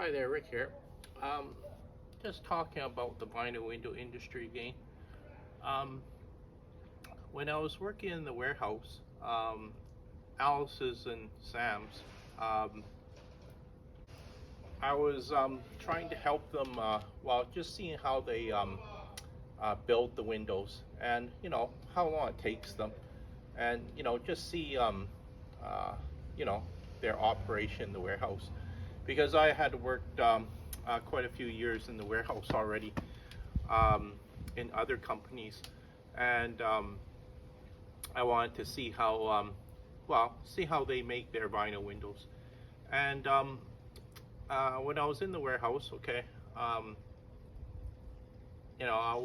Hi there, Rick here. Um, just talking about the vinyl window industry again. Um, when I was working in the warehouse, Alice's and Sam's, um, I was trying to help them, just seeing how they build the windows and, how long it takes them. And, just see, uh, you know, their operation in the warehouse. Because I had worked quite a few years in the warehouse already um, in other companies, and I wanted to see how see how they make their vinyl windows. And when I was in the warehouse, okay, um, I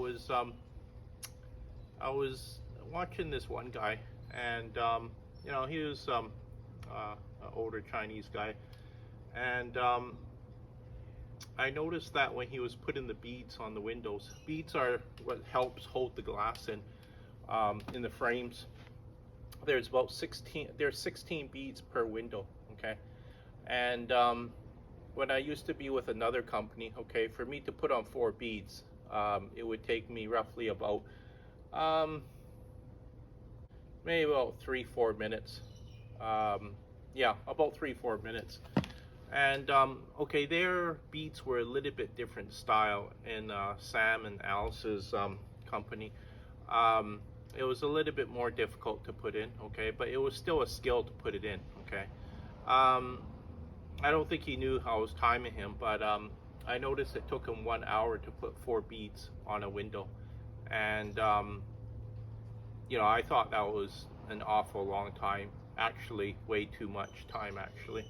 was watching this one guy, and he was an older Chinese guy, and I noticed that when he was putting the beads on the windows, beads are what helps hold the glass in the frames. There's about 16. There's 16 beads per window. Okay, and when I used to be with another company, okay, for me to put on 4 beads, it would take me roughly about um, maybe about 3-4 minutes. Yeah, about 3-4 minutes. And okay, their beats were a little bit different style in Sam and Alice's company. Um, it was a little bit more difficult to put in, okay, but it was still a skill to put it in, okay. Um, I don't think he knew how I was timing him, but I noticed it took him 1 hour to put 4 beads on a window, and I thought that was an awful long time. Actually, way too much time, actually,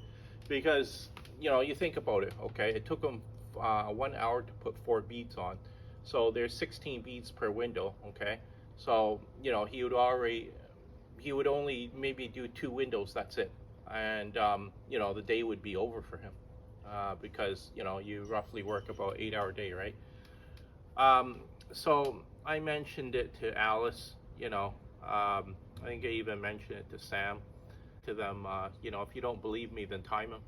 because you think about it. Okay, it took him 1 hour to put 4 beads on, so there's 16 beads per window. Okay, so he would only maybe do 2 windows. That's it, and the day would be over for him because you roughly work about 8-hour day, right? Um, so I mentioned it to Alice. I think I even mentioned it to Sam, to them. If you don't believe me, then time him.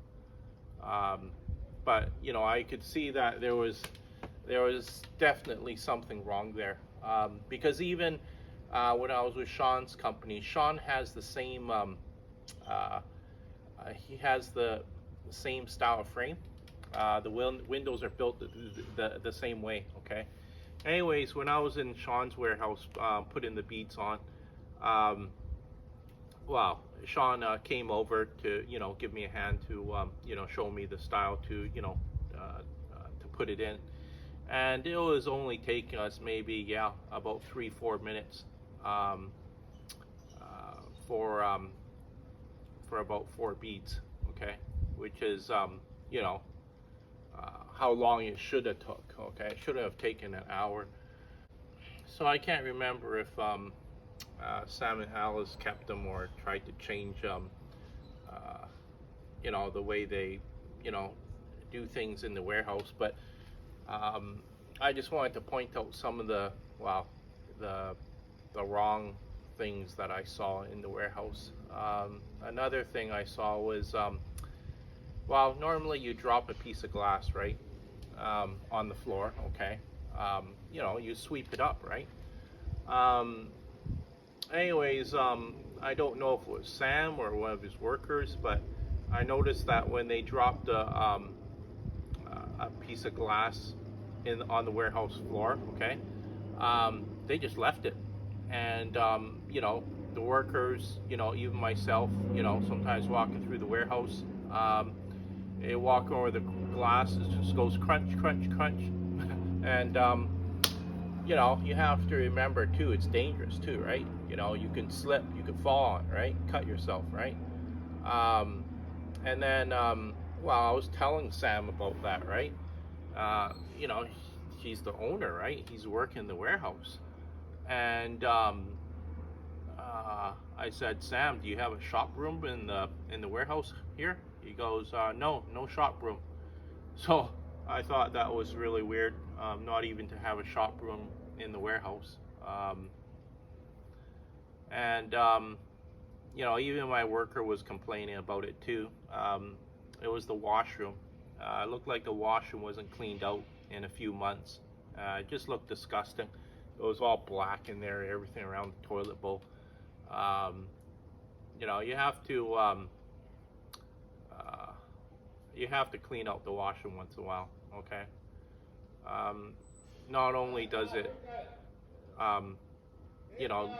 But I could see that there was definitely something wrong there, because even when I was with Sean's company, Sean has the same. Uh, he has the same style of frame. The windows are built the same way. Okay. Anyways, when I was in Sean's warehouse putting the beads on, um, wow, Sean came over to give me a hand to show me the style to to put it in, and it was only taking us maybe about 3-4 minutes um, uh, for um, for about 4 beads, okay, which is how long it should have took. Okay, it should have taken an hour. So I can't remember if Sam and Alice kept them or tried to change uh, the way they you know do things in the warehouse. But um, I just wanted to point out some of the the wrong things that I saw in the warehouse. Another thing I saw was normally you drop a piece of glass, right, on the floor. Okay, you sweep it up, right? Um, anyways, I don't know if it was Sam or one of his workers, but I noticed that when they dropped a piece of glass in on the warehouse floor, okay, they just left it, and the workers, even myself, sometimes walking through the warehouse, they walk over the glass, it just goes crunch, crunch, crunch, and you have to remember too, it's dangerous too, right? You can slip, you can fall on, right? Cut yourself, right? Um, and then, I was telling Sam about that, right? Uh, you know, he's the owner, right? He's working the warehouse, and I said, Sam, do you have a shop room in the warehouse here? He goes, no, no shop room. So I thought that was really weird, not even to have a shop room in the warehouse. And even my worker was complaining about it too. It was the washroom. It looked like the washroom wasn't cleaned out in a few months. It just looked disgusting. It was all black in there, everything around the toilet bowl. Um, you know, you have to clean out the washroom once in a while. Okay. Um, Not only does it, um, you know,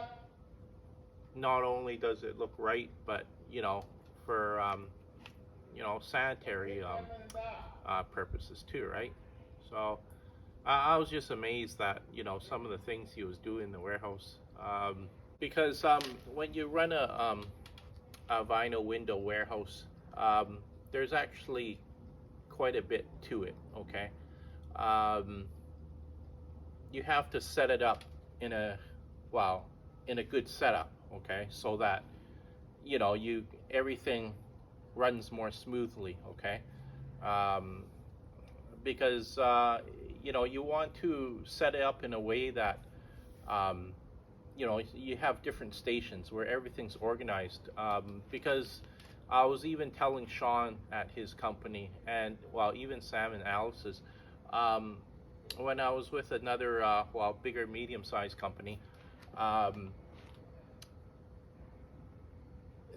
not only does it look right, but for sanitary purposes too, right? So I was just amazed that some of the things he was doing in the warehouse, because when you run a vinyl window warehouse, there's actually quite a bit to it. Okay, um, you have to set it up in a in a good setup. Okay, so that everything runs more smoothly. Okay, um, because you want to set it up in a way that um, you have different stations where everything's organized, because I was even telling Sean at his company, and even Sam and Alice's, um, when I was with another bigger medium-sized company, um,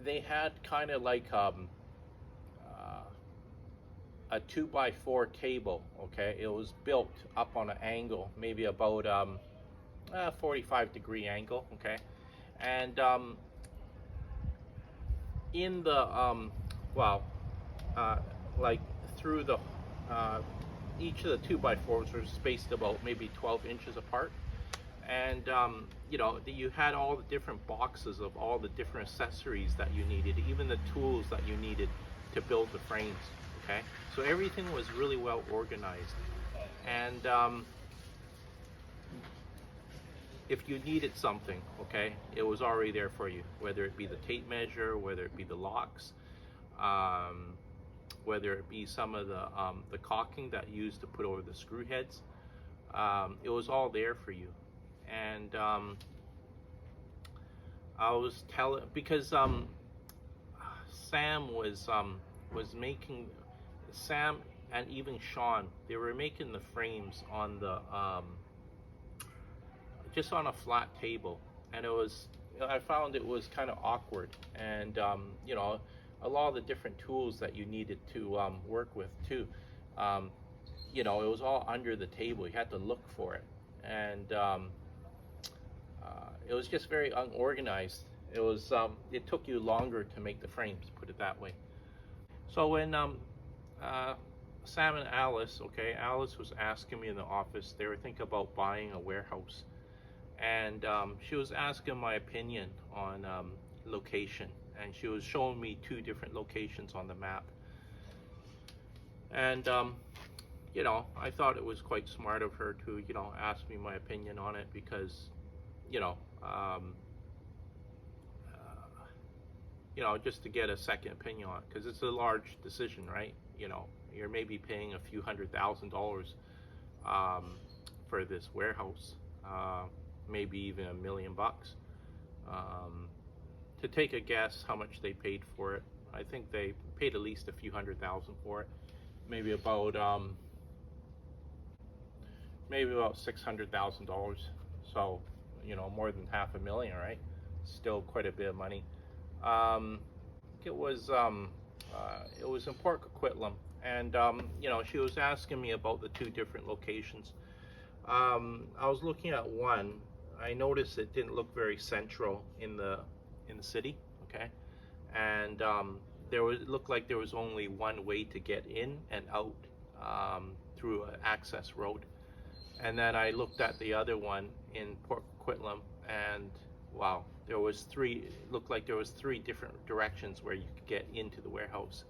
they had kind of like a 2x4 table. Okay, it was built up on an angle, maybe about 45-degree angle. Okay, and in the well, like through the each of the 2x4s were spaced about maybe 12 inches apart, and you had all the different boxes of all the different accessories that you needed, even the tools that you needed to build the frames. Okay, so everything was really well organized, and if you needed something, okay, it was already there for you, whether it be the tape measure, whether it be the locks, um, whether it be some of the caulking that you used to put over the screw heads. It was all there for you. And I was telling, because Sam was making, Sam and even Sean, they were making the frames on the just on a flat table, and I found it was kind of awkward, and a lot of the different tools that you needed to work with too, it was all under the table. You had to look for it, and it was just very unorganized. It took you longer to make the frames, put it that way. So when Sam and Alice, okay, Alice was asking me in the office, they were thinking about buying a warehouse, and she was asking my opinion on location, and she was showing me 2 different locations on the map, and I thought it was quite smart of her to ask me my opinion on it, because just to get a second opinion on it, because it's a large decision, right? You're maybe paying a few $100,000 for this warehouse, maybe even $1 million. To take a guess how much they paid for it, I think they paid at least a few $100,000 for it, maybe about $600,000. So more than $500,000, right? Still quite a bit of money. It was in Port Coquitlam, and she was asking me about the 2 different locations. I was looking at one. I noticed it didn't look very central in the city. Okay, and it looked like there was only one way to get in and out, through an access road. And then I looked at the other one in Port Coquitlam, and wow, it looked like there was 3 different directions where you could get into the warehouse.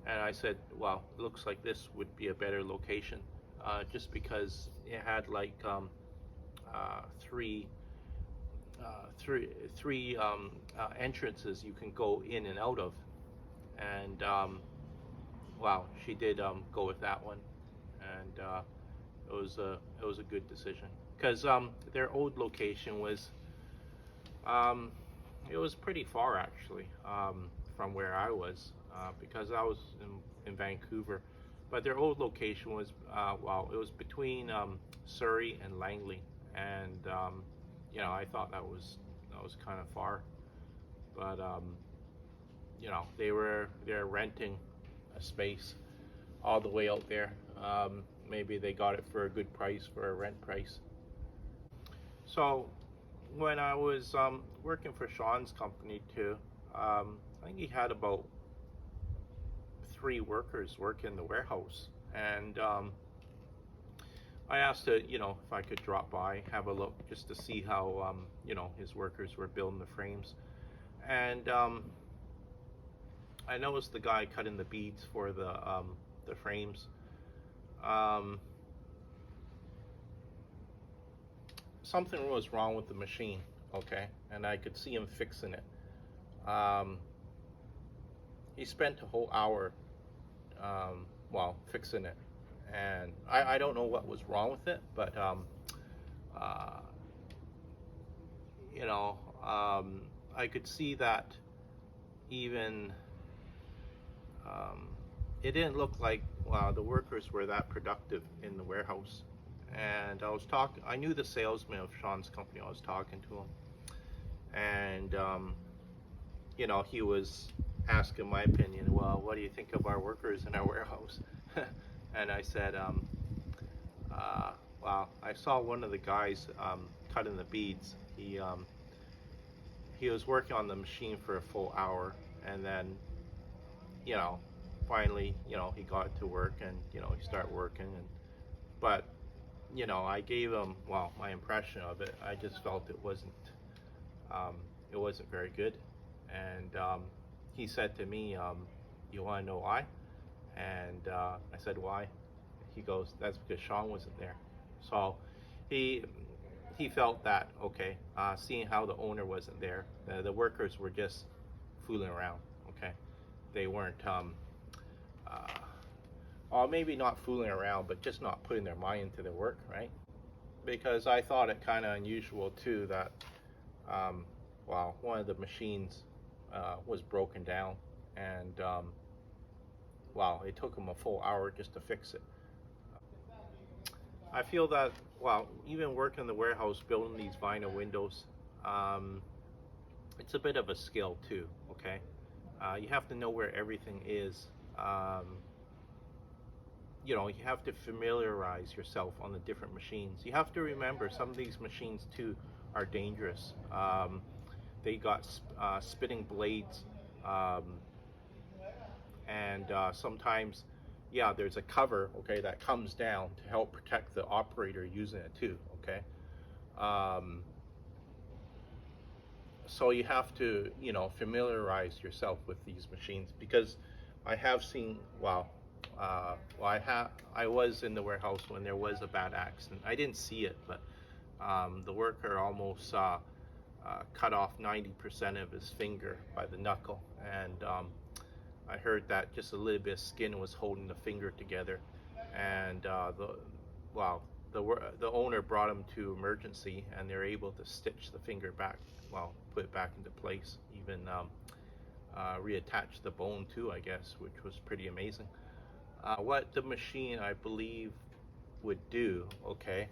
And I said, well, it looks like this would be a better location, just because it had like three entrances you can go in and out of. And wow, she did go with that one, and it was a good decision, because their old location was it was pretty far, actually, from where I was, because I was in Vancouver. but their old location was, well, it was between Surrey and Langley, and you know, I thought that was kind of far, but you know, they're renting a space all the way out there. Maybe they got it for a good price, for a rent price. So when I was working for Sean's company too, I think he had about 3 workers work in the warehouse, and I asked to, you know, if I could drop by, have a look, just to see how you know, his workers were building the frames. And I noticed the guy cutting the beads for the frames. Something was wrong with the machine, okay, and I could see him fixing it. He spent a whole hour, well, fixing it, and I don't know what was wrong with it, but you know, I could see that even it didn't look like, wow, the workers were that productive in the warehouse. And I knew the salesman of Sean's company. I was talking to him, and you know, he was asking my opinion. Well, what do you think of our workers in our warehouse? And I said, well, I saw one of the guys cutting the beads. He was working on the machine for a full hour, and then, you know, finally, you know, he got to work, and, you know, he started working, and but, you know, I gave him, well, my impression of it. I just felt it wasn't very good. And he said to me, you want to know why? And I said, why? He goes, that's because Sean wasn't there. So he felt that, okay, seeing how the owner wasn't there, the workers were just fooling around, okay? They weren't, or maybe not fooling around, but just not putting their mind into their work, right? Because I thought it kind of unusual too that, well, one of the machines was broken down, and wow, it took them a full hour just to fix it. I feel that, well, even working in the warehouse building these vinyl windows, it's a bit of a skill too, okay? You have to know where everything is. You know, you have to familiarize yourself on the different machines. You have to remember some of these machines too are dangerous. They got spinning blades, and sometimes, yeah, there's a cover, okay, that comes down to help protect the operator using it too, okay? So you have to, you know, familiarize yourself with these machines, because I have seen, well, I was in the warehouse when there was a bad accident. I didn't see it, but the worker almost cut off 90% of his finger by the knuckle, and I heard that just a little bit of skin was holding the finger together, and the owner brought him to emergency, and they're able to stitch the finger back, well, put it back into place, even reattach the bone too, I guess, which was pretty amazing. What the machine, I believe, would do, okay,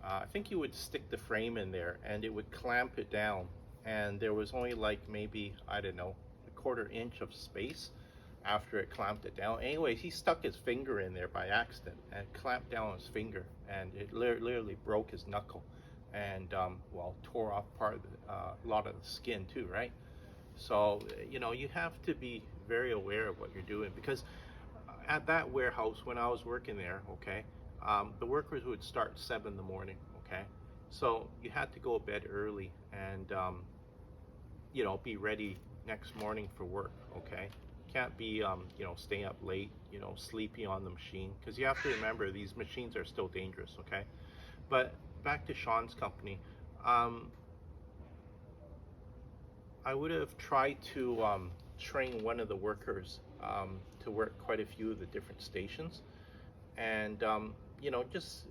I think you would stick the frame in there and it would clamp it down, and there was only like maybe, I don't know, a 1/4 inch of space after it clamped it down. Anyway, he stuck his finger in there by accident and clamped down his finger, and it literally broke his knuckle, and well, tore off part of a lot of the skin too, right? So, you know, you have to be very aware of what you're doing, because at that warehouse when I was working there, okay, the workers would start 7 in the morning, okay? So you had to go to bed early and, you know, be ready next morning for work, okay? Can't be, you know, staying up late, you know, sleepy on the machine, because you have to remember these machines are still dangerous, okay? But back to Sean's company, I would have tried to train one of the workers to work quite a few of the different stations, and you know, just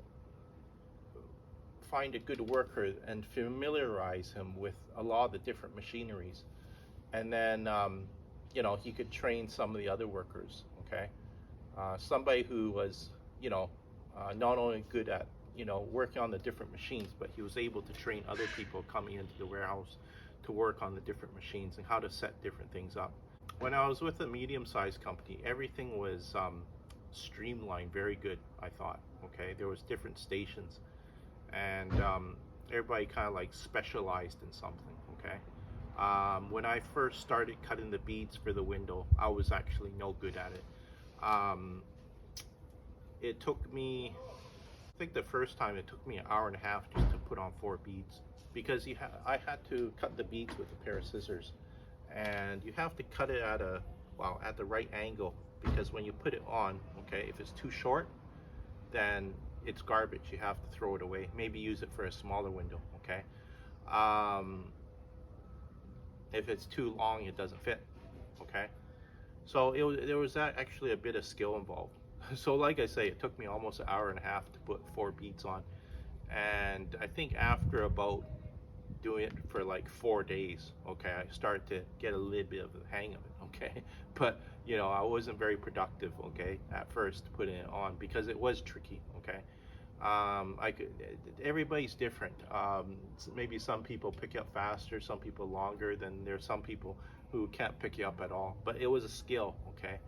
find a good worker and familiarize him with a lot of the different machineries, and then you know, he could train some of the other workers, okay? somebody who was, not only good at, working on the different machines, but he was able to train other people coming into the warehouse to work on the different machines and how to set different things up. When I was with a medium-sized company, everything was streamlined very good, I thought. Okay, there was different stations, and everybody kind of like specialized in something. Okay, when I first started cutting the beads for the window, I was actually no good at it. It took me, I think the first time it took me an hour and a half just to put on 4 beads, because I had to cut the beads with a pair of scissors, and you have to cut it at at the right angle, because when you put it on, okay, if it's too short, then it's garbage. You have to throw it away. Maybe use it for a smaller window. Okay. If it's too long, it doesn't fit. Okay. So there was actually a bit of skill involved. So like I say, it took me almost an hour and a half to put 4 beads on, and I think after about doing it for like 4 days, okay, I started to get a little bit of the hang of it. Okay, but I wasn't very productive, okay, at first putting it on, because it was tricky. Okay, everybody's different. Maybe some people pick you up faster, some people longer. Then there's some people who can't pick you up at all. But it was a skill. Okay.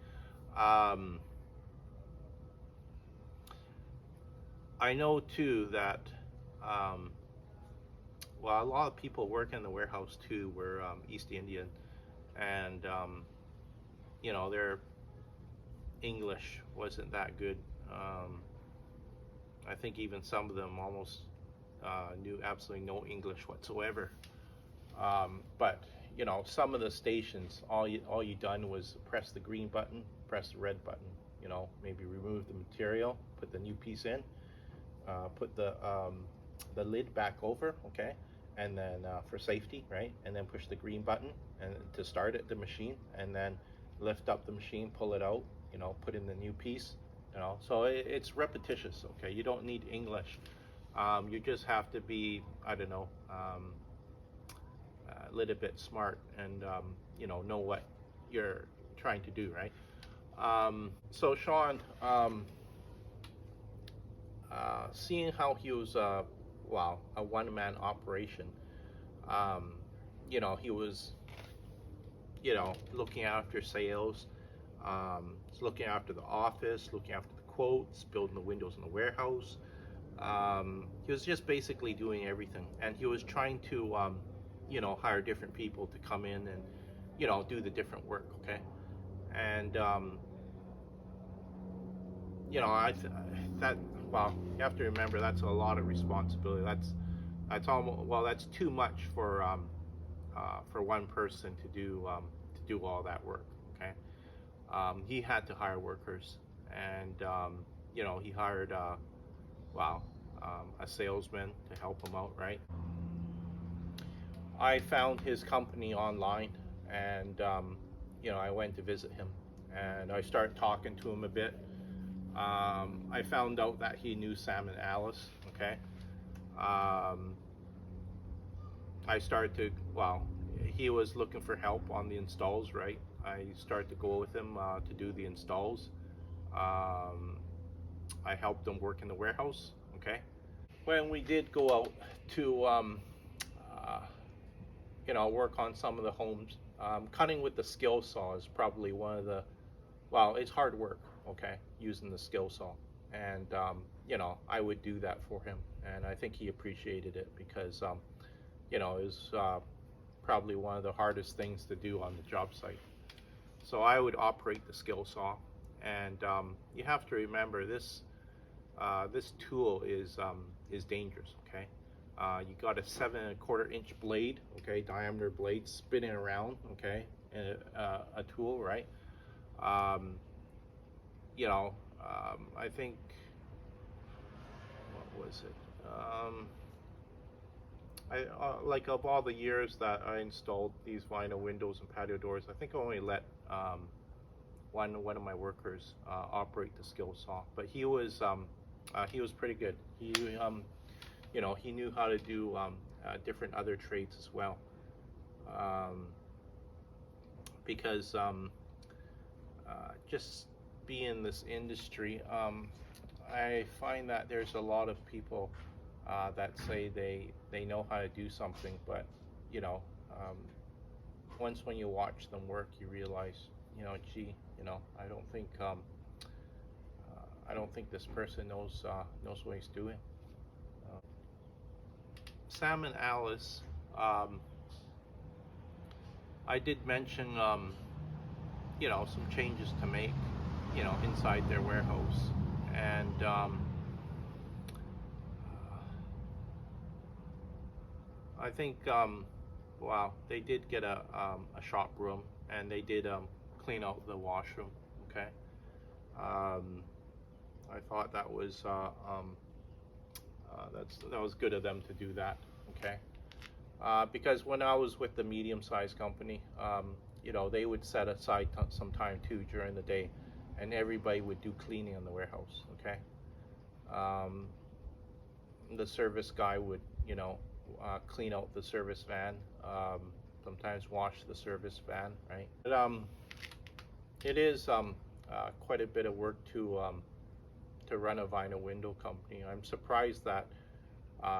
I know too that a lot of people working in the warehouse too were East Indian, and their English wasn't that good. I think even some of them almost knew absolutely no English whatsoever. But some of the stations, all you done was press the green button, press the red button. Maybe remove the material, put the new piece in, put the lid back over, okay, and then for safety, right, and then push the green button and to start the machine, and then lift up the machine, pull it out, put in the new piece. So it's repetitious. Okay, you don't need English. You just have to be, I don't know, a little bit smart, and know what you're trying to do, right? So Sean, seeing how he was a one-man operation, he was looking after sales, looking after the office, looking after the quotes, building the windows in the warehouse. He was just basically doing everything, and he was trying to hire different people to come in and do the different work. Okay, and you have to remember, that's a lot of responsibility. That's almost, that's too much for one person to do all that work. Okay, he had to hire workers, and he hired a salesman to help him out, right? I found his company online, and I went to visit him, and I started talking to him a bit. I found out that he knew Sam and Alice. Okay. I started to, he was looking for help on the installs, right? I started to go with him to do the installs. I helped him work in the warehouse. Okay. When we did go out to, work on some of the homes, cutting with the skill saw is probably one of the, it's hard work. Okay, using the skill saw, and I would do that for him, and I think he appreciated it, because it was probably one of the hardest things to do on the job site. So I would operate the skill saw, and you have to remember this tool is dangerous. Okay, you got a 7¼ inch blade, okay, diameter blade spinning around, okay, and a tool, right? I think, what was it? Like, of all the years that I installed these vinyl windows and patio doors, I think I only let one of my workers operate the skill saw, but he was pretty good. He he knew how to do different other trades as well, because just be in this industry, I find that there's a lot of people that say they know how to do something, but you know, once when you watch them work, you realize, gee, I don't think this person knows what he's doing. Sam and Alice, I did mention, some changes to make, inside their warehouse, and I think, wow, they did get a shop room, and they did clean out the washroom. Okay, I thought that was that was good of them to do that. Okay, because when I was with the medium-sized company, they would set aside some time too during the day, and everybody would do cleaning in the warehouse. Okay, the service guy would, clean out the service van, sometimes wash the service van, right? But it is quite a bit of work to run a vinyl window company. I'm surprised that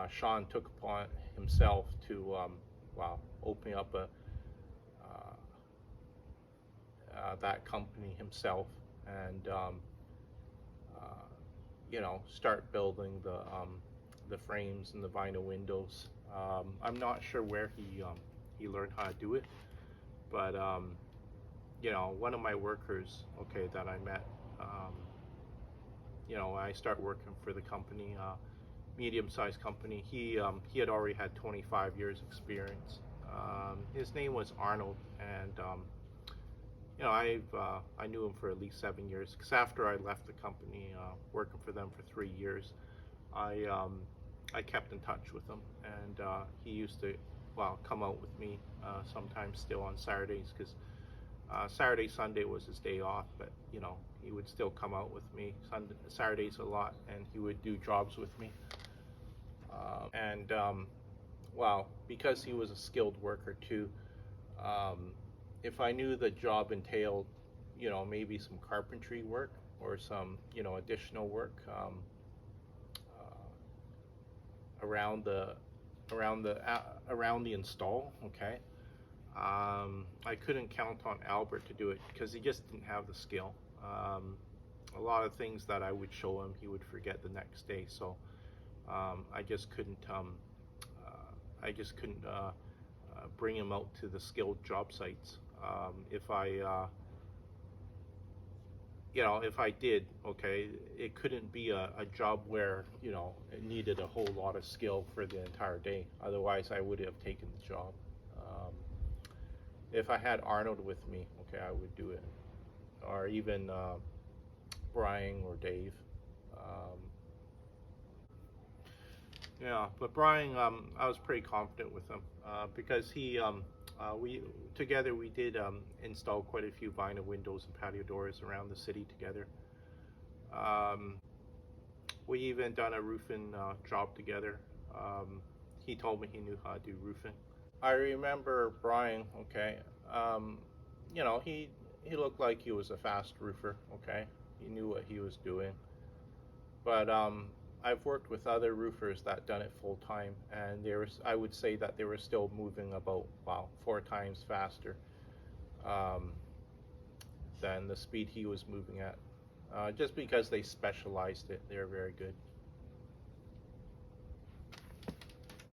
Sean took upon himself to open up that company himself, and start building the frames and the vinyl windows. I'm not sure where he learned how to do it, but one of my workers, okay, that I met, I start working for the company, medium-sized company. He had already had 25 years experience. His name was Arnold, and I knew him for at least 7 years, because after I left the company, working for them for 3 years, I kept in touch with him, and he used to come out with me sometimes still on Saturdays, because Saturday, Sunday was his day off, but he would still come out with me Saturdays a lot, and he would do jobs with me. Because he was a skilled worker too, if I knew the job entailed, maybe some carpentry work or some, additional work around the install, okay, I couldn't count on Albert to do it, because he just didn't have the skill. A lot of things that I would show him, he would forget the next day. So I just couldn't bring him out to the skilled job sites. If I did, okay, it couldn't be a job where, it needed a whole lot of skill for the entire day. Otherwise, I would have taken the job. If I had Arnold with me, okay, I would do it. Or even Brian or Dave. But Brian, I was pretty confident with him, because we did install quite a few vinyl windows and patio doors around the city together. We even done a roofing job together. He told me he knew how to do roofing. I remember Brian, okay, he looked like he was a fast roofer, okay? He knew what he was doing. But I've worked with other roofers that done it full time, and I would say that they were still moving about 4 times faster than the speed he was moving at. Just because they specialized it, they're very good.